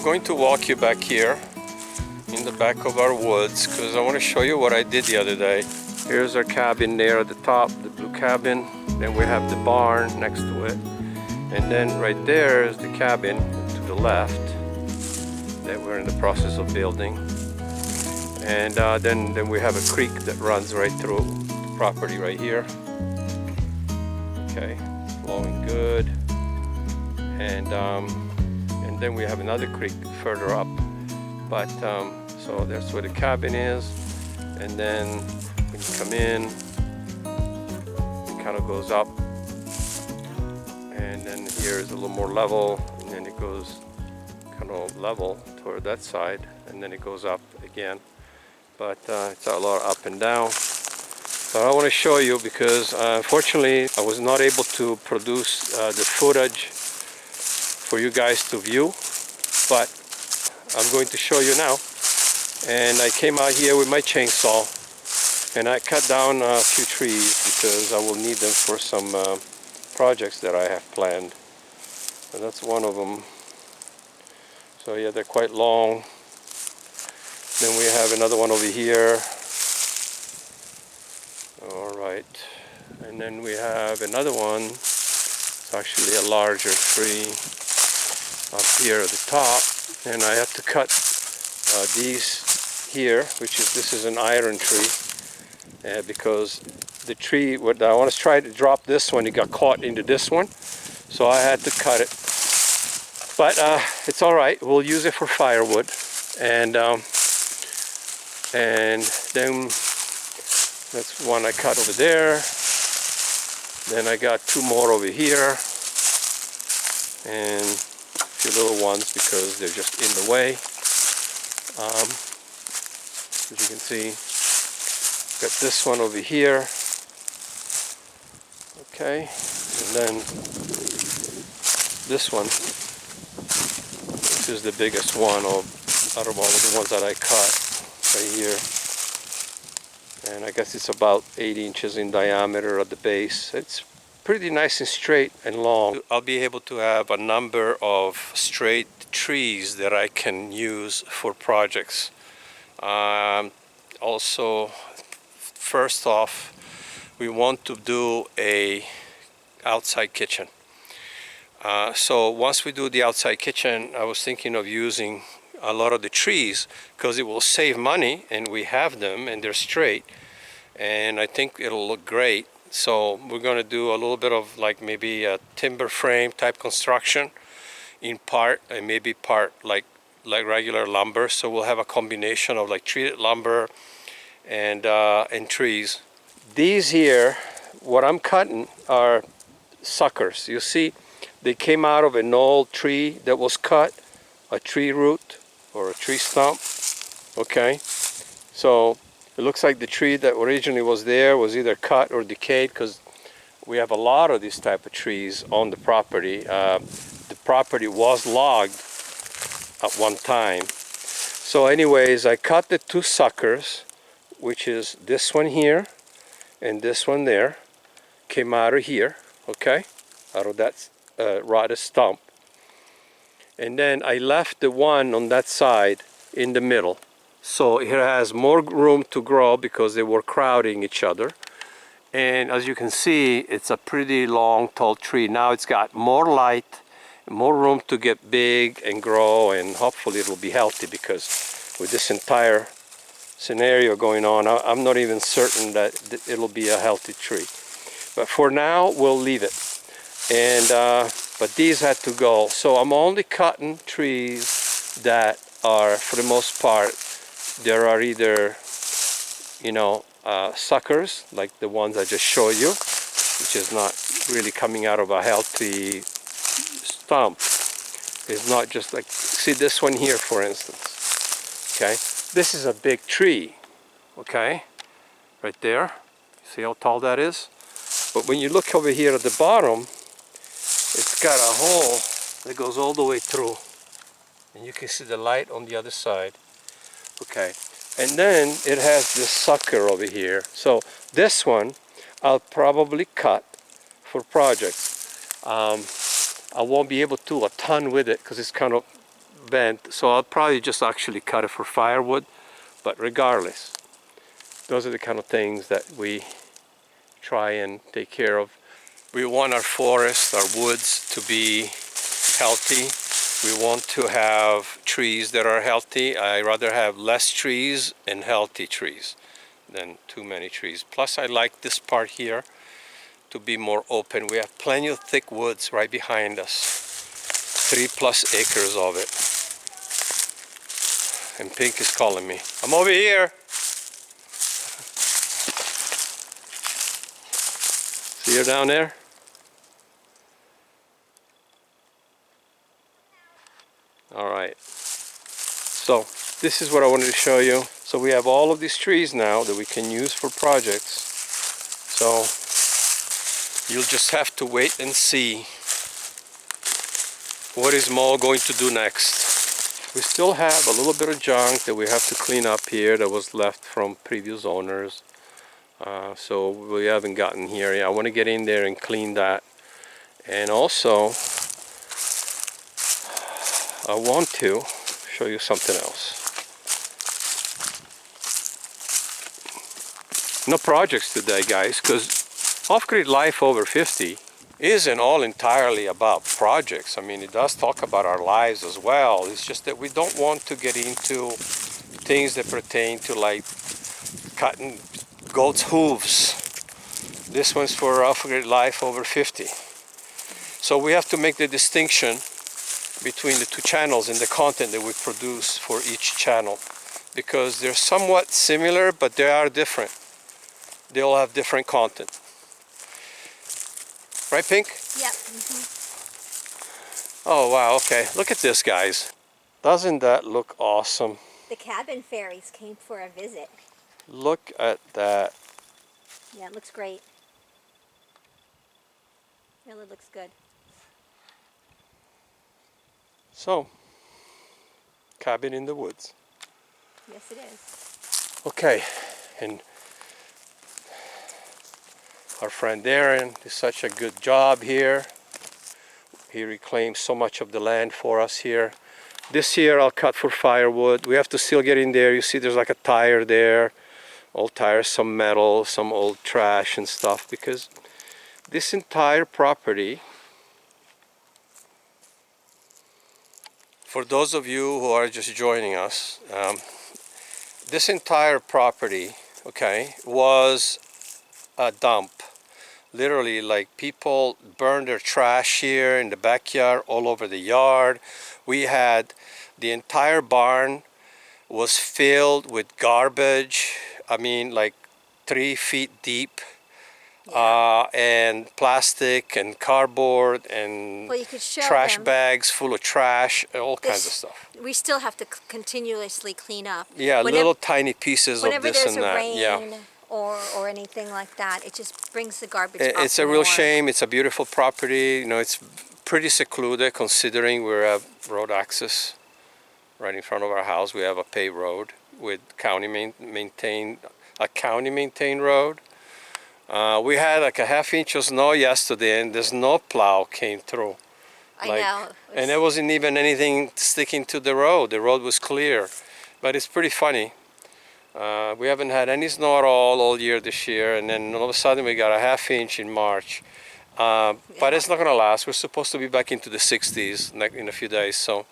going to walk you back here in the back of our woods because I want to show you what I did the other day. Here's our cabin there at the top, the blue cabin. Then we have the barn next to it. And then right there is the cabin to the left that we're in the process of building. And then we have a creek that runs right through the property right here. Okay, flowing good. And then we have another creek further up. But so that's where the cabin is. And then when you come in, it kind of goes up. And then here is a little more level, and then it goes kind of level toward that side, and then it goes up again. But it's a lot up and down. But I want to show you because unfortunately I was not able to produce the footage for you guys to view, but I'm going to show you now. And I came out here with my chainsaw and I cut down a few trees because I will need them for some projects that I have planned. And that's one of them. So yeah, they're quite long. Then we have another one over here. Alright. And then we have another one. It's actually a larger tree up here at the top. And I have to cut these here, this is an iron tree. Because the tree, what I want to try to drop this one, it got caught into this one. So I had to cut it. But it's alright, we'll use it for firewood. And then that's one I cut over there. Then I got two more over here. And a few little ones because they're just in the way. As you can see, got this one over here. Okay, and then this one. This is the biggest one out of all of the ones that I cut right here. And I guess it's about 8 inches in diameter at the base. It's pretty nice and straight and long. I'll be able to have a number of straight trees that I can use for projects. Also, first off, we want to do a outside kitchen. So once we do the outside kitchen, I was thinking of using a lot of the trees because it will save money, and we have them and they're straight, and I think it'll look great. So we're going to do a little bit of like maybe a timber frame type construction in part, and maybe part like regular lumber. So we'll have a combination of like treated lumber and trees. These here, what I'm cutting are suckers. You see, they came out of an old tree that was cut, a tree root or a tree stump. Okay, so it looks like the tree that originally was there was either cut or decayed, because we have a lot of these type of trees on the property. The property was logged at one time. So anyways, I cut the two suckers, which is this one here and this one there, came out of here, okay, out of that rotted stump. And then I left the one on that side in the middle, so it has more room to grow because they were crowding each other. And as you can see, it's a pretty long, tall tree. Now it's got more light, more room to get big and grow, and hopefully it'll be healthy, because with this entire scenario going on, I'm not even certain that it'll be a healthy tree. But for now, we'll leave it. And but these had to go. So I'm only cutting trees that are, for the most part, there are either, you know, suckers, like the ones I just showed you, which is not really coming out of a healthy stump. It's not just like, see this one here, for instance. Okay, this is a big tree, okay, right there. See how tall that is? But when you look over here at the bottom, it's got a hole that goes all the way through, and you can see the light on the other side. Okay, and then it has this sucker over here. So this one I'll probably cut for projects. I won't be able to do a ton with it because it's kind of bent, so I'll probably just actually cut it for firewood. But regardless, those are the kind of things that we try and take care of. We want our forests, our woods to be healthy. We want to have trees that are healthy. I rather have less trees and healthy trees than too many trees. Plus I like this part here to be more open. We have plenty of thick woods right behind us. 3+ acres of it. And Pink is calling me. I'm over here. See her down there? All right. So this is what I wanted to show you. So we have all of these trees now that we can use for projects. So you'll just have to wait and see what is Mo going to do next. We still have a little bit of junk that we have to clean up here that was left from previous owners. So we haven't gotten here yet. I want to get in there and clean that. And also, I want to show you something else. No projects today, guys, because Off-Grid Life Over 50 isn't all entirely about projects. I mean, it does talk about our lives as well. It's just that we don't want to get into things that pertain to like cutting goat's hooves. This one's for Off-Grid Life Over 50. So we have to make the distinction between the two channels and the content that we produce for each channel, because they're somewhat similar, but they are different. They all have different content. Right, Pink? Yep. Oh, wow, okay. Look at this, guys. Doesn't that look awesome? The cabin fairies came for a visit. Look at that. Yeah, it looks great. Really looks good. So, cabin in the woods. Yes, it is. Okay, and our friend Darren did such a good job here. He reclaimed so much of the land for us here. This year I'll cut for firewood. We have to still get in there. You see there's like a tire there. Old tires, some metal, some old trash and stuff, because this entire property, for those of you who are just joining us, this entire property, okay, was a dump. Literally, like, people burned their trash here in the backyard, all over the yard. We had the entire barn was filled with garbage. I mean, like 3 feet deep. Yeah. And plastic and cardboard and Well, you could show trash them. bags full of trash, all kinds of stuff. We still have to continuously clean up. Yeah, little tiny pieces of whenever this there's and a that. rain Yeah. or anything like that, it just brings the garbage up It's a real more. shame. It's a beautiful property. You know, it's pretty secluded considering we have road access right in front of our house. We have a paved road with maintained road. We had like a half-inch of snow yesterday, and the snow plow came through. I know. And there wasn't even anything sticking to the road. The road was clear. But it's pretty funny. We haven't had any snow at all year this year, and then all of a sudden we got a half-inch in March. But it's not going to last. We're supposed to be back into the 60s in a few days, so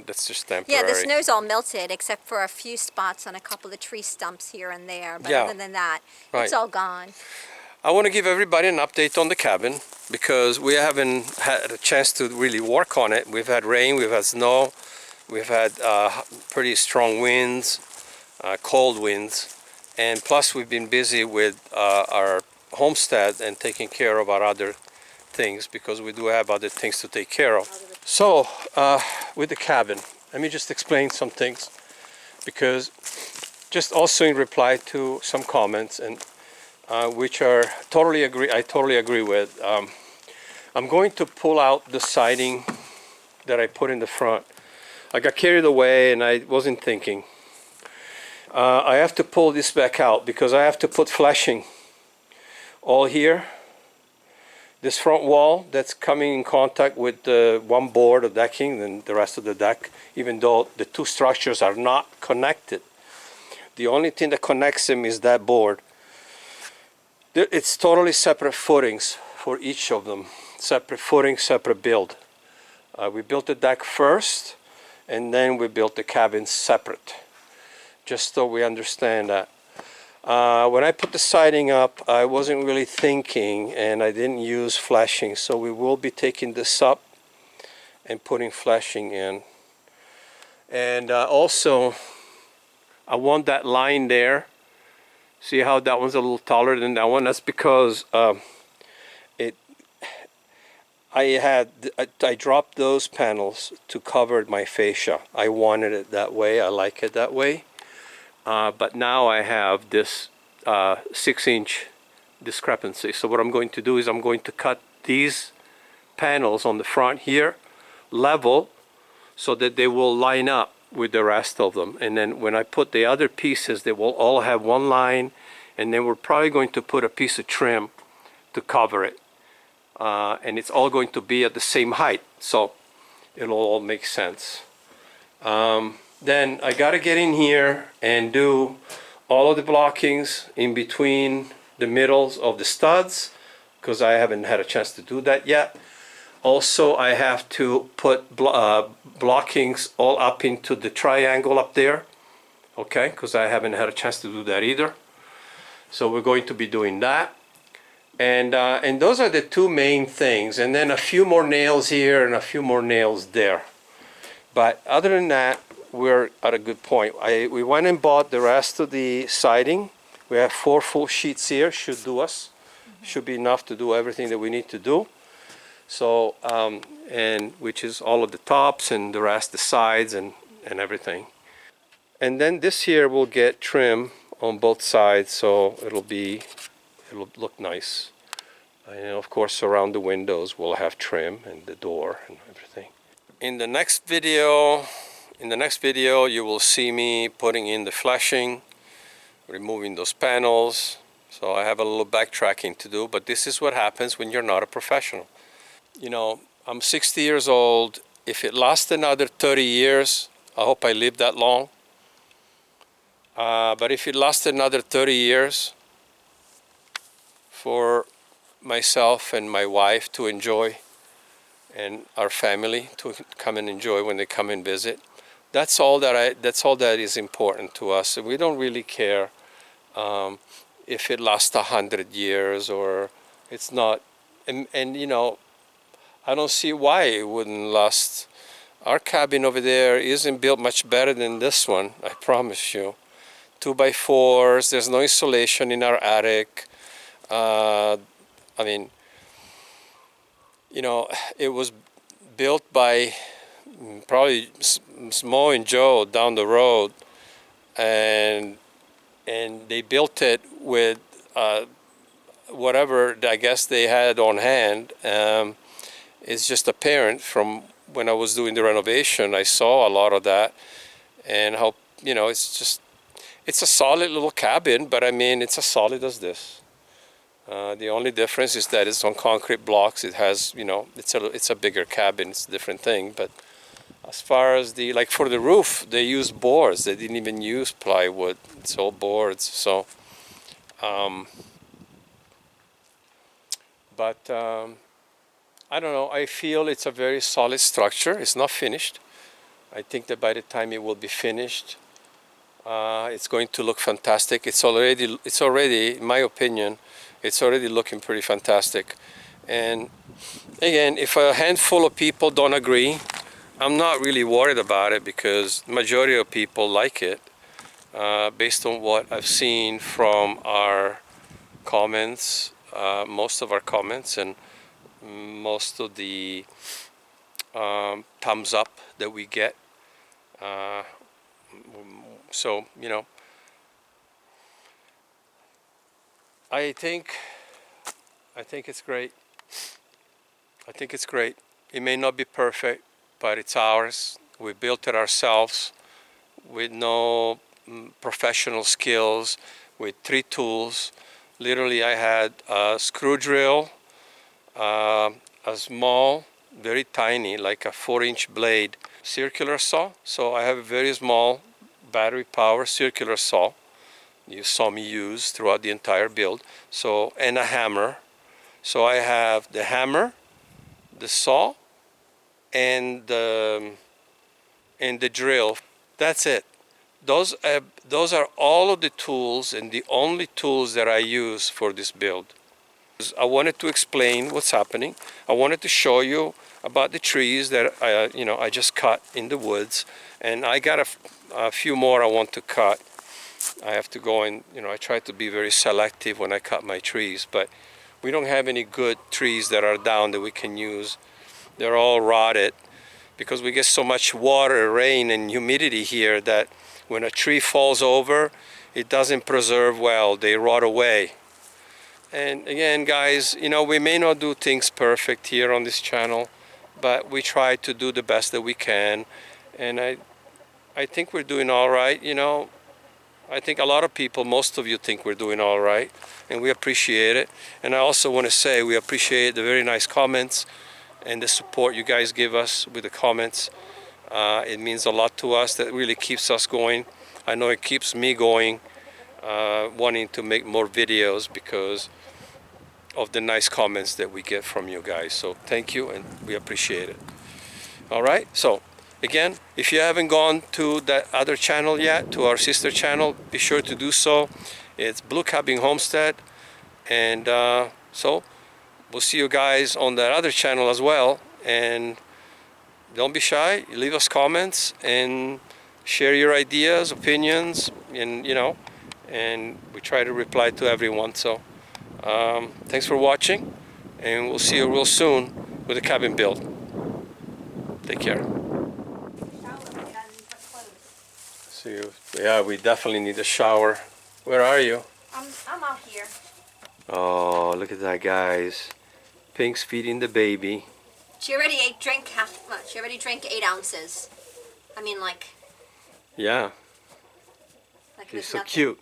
that's just temporary. Yeah, the snow's all melted except for a few spots on a couple of tree stumps here and there. But Yeah. other than that, Right. it's all gone. I want to give everybody an update on the cabin because we haven't had a chance to really work on it. We've had rain, we've had snow, we've had pretty strong winds, cold winds, and plus we've been busy with our homestead and taking care of our other things because we do have other things to take care of. So with the cabin, let me just explain some things, because just also in reply to some comments and which are I totally agree with. I'm going to pull out the siding that I put in the front. I got carried away and I wasn't thinking. I have to pull this back out because I have to put flashing all here this front wall that's coming in contact with the one board of decking and the rest of the deck, even though the two structures are not connected. The only thing that connects them is that board. It's totally separate footings for each of them. Separate footing, separate build. We built the deck first, and then we built the cabin separate, just so we understand that. When I put the siding up, I wasn't really thinking, and I didn't use flashing, so we will be taking this up and putting flashing in. And also, I want that line there. See how that one's a little taller than that one? That's because I dropped those panels to cover my fascia. I wanted it that way. I like it that way. But now I have this 6-inch discrepancy. So what I'm going to do is I'm going to cut these panels on the front here level so that they will line up with the rest of them. And then when I put the other pieces, they will all have one line, and then we're probably going to put a piece of trim to cover it. And it's all going to be at the same height, so it'll all make sense. Then I got to get in here and do all of the blockings in between the middles of the studs, because I haven't had a chance to do that yet. Also, I have to put blockings all up into the triangle up there, okay, because I haven't had a chance to do that either. So we're going to be doing that. And those are the two main things, and then a few more nails here and a few more nails there. But other than that, we're at a good point. We went and bought the rest of the siding. We have 4 full sheets here, should do us. Should be enough to do everything that we need to do. So, and which is all of the tops and the rest, the sides and everything. And then this here will get trim on both sides, so it'll look nice. And of course, around the windows we'll have trim and the door and everything. In the next video, you will see me putting in the flashing, removing those panels. So I have a little backtracking to do, but this is what happens when you're not a professional. You know, I'm 60 years old. If it lasts another 30 years, I hope I live that long. But if it lasts another 30 years for myself and my wife to enjoy, and our family to come and enjoy when they come and visit, that's all that is important to us. We don't really care if it lasts 100 years or it's not. And you know, I don't see why it wouldn't last. Our cabin over there isn't built much better than this one, I promise you. 2x4s, there's no insulation in our attic. I mean, you know, it was built by probably Smo and Joe down the road, and they built it with whatever I guess they had on hand. It's just apparent from when I was doing the renovation, I saw a lot of that, and how, you know, it's a solid little cabin, but I mean, it's as solid as this. The only difference is that it's on concrete blocks. It has, you know, it's a bigger cabin. It's a different thing. But as far as like for the roof, they used boards. They didn't even use plywood. It's all boards. So, I don't know. I feel it's a very solid structure. It's not finished. I think that by the time it will be finished, it's going to look fantastic. It's already, in my opinion, it's already looking pretty fantastic. And again, if a handful of people don't agree, I'm not really worried about it, because the majority of people like it, based on what I've seen from our comments, most of our comments, and most of the thumbs up that we get. So, you know, I think it's great. I think it's great. It may not be perfect, but it's ours. We built it ourselves with no professional skills, with 3 tools. Literally, I had a screw drill, a small, very tiny, like a 4-inch blade circular saw. So I have a very small battery power circular saw you saw me use throughout the entire build. So, and a hammer. So I have the hammer, the saw, and the drill. That's it. Those are all of the tools and the only tools that I use for this build. I wanted to explain what's happening. I wanted to show you about the trees that I just cut in the woods, and I got a few more I want to cut. I have to go and I try to be very selective when I cut my trees, but we don't have any good trees that are down that we can use. They're all rotted because we get so much water, rain, and humidity here that when a tree falls over, it doesn't preserve well. They rot away. And again, guys, we may not do things perfect here on this channel, but we try to do the best that we can. And I think we're doing all right. I think a lot of people, most of you think we're doing all right, and we appreciate it. And I also want to say we appreciate the very nice comments and the support you guys give us with the comments. It means a lot to us. That really keeps us going. I know it keeps me going, wanting to make more videos because of the nice comments that we get from you guys. So thank you, and we appreciate it. All right, so again, if you haven't gone to that other channel yet, to our sister channel, be sure to do so. It's Blue Cabin Homestead, and so we'll see you guys on that other channel as well. And don't be shy, leave us comments and share your ideas, opinions, and and we try to reply to everyone. So thanks for watching, and we'll see you real soon with a cabin build. Take care. See you. Yeah, we definitely need a shower. Where are you? I'm out here. Oh, look at that, guys. Pink's feeding the baby. She already drank half much. She already drank 8 ounces. I mean, like. Yeah. Like She's it's so nothing. cute.